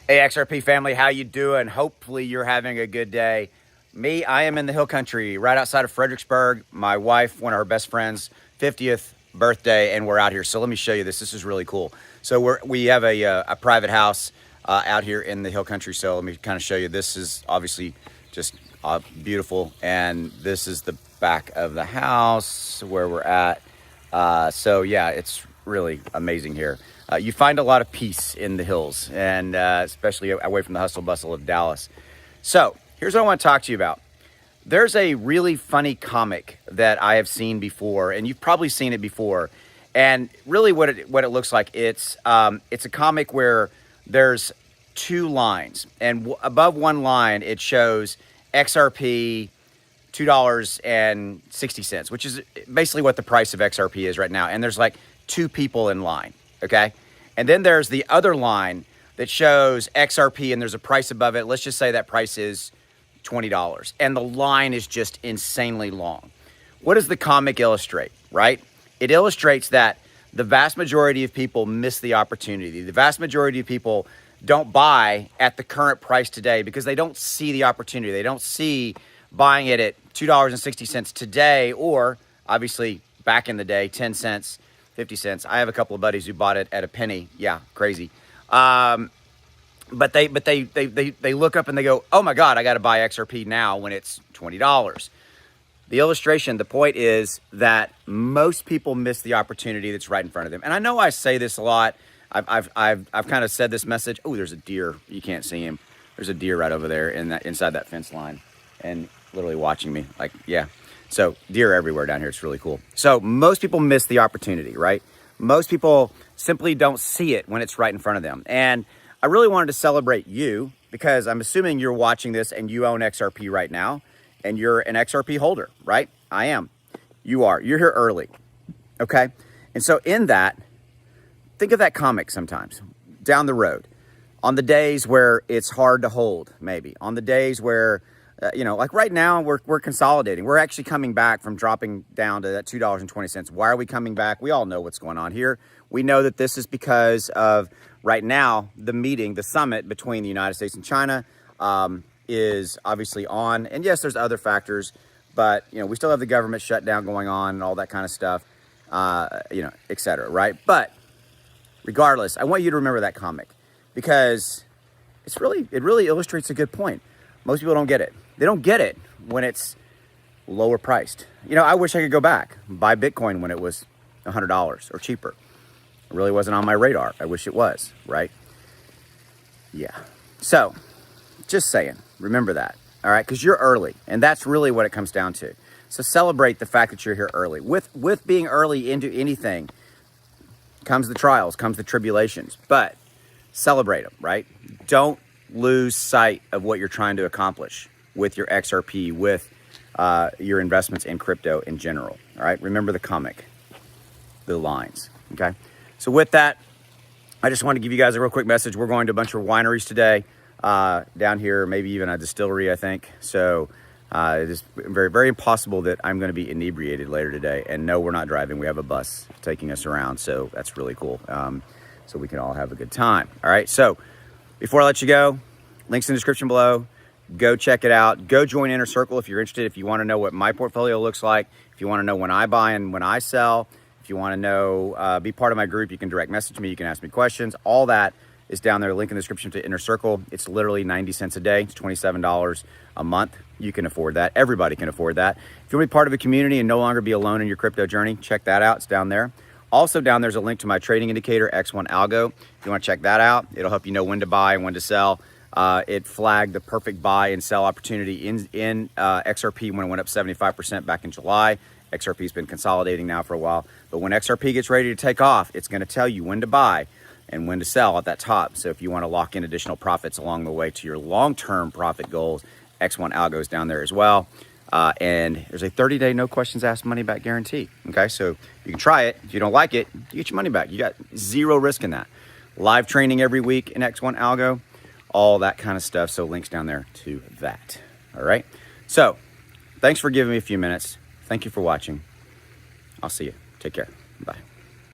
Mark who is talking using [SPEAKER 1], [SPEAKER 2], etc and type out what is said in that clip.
[SPEAKER 1] Hey XRP family, how you doing? Hopefully you're having a good day. Me, I am in the hill country right outside of Fredericksburg. My wife, one of her best friends, 50th birthday, and we're out here. So let me show you this. This is really cool. So we have a private house out here in the hill country. So let me kind of show you. This is obviously just beautiful. And this is the back of the house where we're at. So yeah, it's really amazing here. You find a lot of peace in the hills, and especially away from the hustle bustle of Dallas. So here's what I want to talk to you about. There's a really funny comic that I have seen before, and you've probably seen it before. And really what it looks like, it's a comic where there's two lines, and above one line it shows XRP $2.60, which is basically what the price of XRP is right now. And there's like two people in line. Okay. And then there's the other line that shows XRP and there's a price above it. Let's just say that price is $20 and the line is just insanely long. What does the comic illustrate, right? It illustrates that the vast majority of people miss the opportunity. The vast majority of people don't buy at the current price today because they don't see the opportunity. They don't see buying it at $2.60 today, or obviously back in the day, 10 cents, 50 cents. I have a couple of buddies who bought it at a penny. Yeah, crazy. But they look up and they go, oh my God, I got to buy XRP now when it's $20. The illustration, the point is that most people miss the opportunity that's right in front of them. And I know I say this a lot. I've kind of said this message. Oh, there's a deer. You can't see him. There's a deer right over there inside that fence line, and literally watching me. Like, yeah. So deer everywhere down here. It's really cool. So most people miss the opportunity, right? Most people simply don't see it when it's right in front of them. And I really wanted to celebrate you because I'm assuming you're watching this and you own XRP right now and you're an XRP holder, right? I am. You are. You're here early. Okay. And so in that, think of that comic sometimes down the road on the days where it's hard to hold, maybe on the days where like right now we're consolidating. We're actually coming back from dropping down to that $2.20. Why are we coming back? We all know what's going on here. We know that this is because of right now, the summit between the United States and China is obviously on. And yes, there's other factors, but we still have the government shutdown going on and all that kind of stuff, et cetera, right? But regardless, I want you to remember that comic because it really illustrates a good point. Most people don't get it. They don't get it when it's lower priced. I wish I could go back, buy Bitcoin when it was $100 or cheaper. It really wasn't on my radar. I wish it was, right? Yeah. So just saying, remember that. All right. Because you're early, and that's really what it comes down to. So celebrate the fact that you're here early. With being early into anything comes the trials, comes the tribulations, but celebrate them, right? Don't lose sight of what you're trying to accomplish with your XRP, with your investments in crypto in general. All right. Remember the comic, the lines. Okay. So with that, I just want to give you guys a real quick message. We're going to a bunch of wineries today down here, maybe even a distillery, I think. So it is very, very impossible that I'm going to be inebriated later today. And no, we're not driving. We have a bus taking us around. So that's really cool. So we can all have a good time. All right. So before I let you go, links in the description below. Go check it out. Go join Inner Circle if you're interested. If you want to know what my portfolio looks like, if you want to know when I buy and when I sell, if you want to know, be part of my group, you can direct message me. You can ask me questions. All that is down there. Link in the description to Inner Circle. It's literally 90 cents a day. It's $27 a month. You can afford that. Everybody can afford that. If you want to be part of a community and no longer be alone in your crypto journey, check that out. It's down there. Also down there's a link to my trading indicator, X1 Algo. If you want to check that out, it'll help you know when to buy and when to sell. It flagged the perfect buy and sell opportunity in XRP when it went up 75% back in July. XRP has been consolidating now for a while. But when XRP gets ready to take off, it's going to tell you when to buy and when to sell at that top. So if you want to lock in additional profits along the way to your long-term profit goals, X1 Algo is down there as well. And there's a 30-day no questions asked money back guarantee. Okay, so you can try it. If you don't like it, you get your money back. You got zero risk in that. Live training every week in X1 Algo, all that kind of stuff. So links down there to that. All right. So thanks for giving me a few minutes. Thank you for watching. I'll see you. Take care. Bye.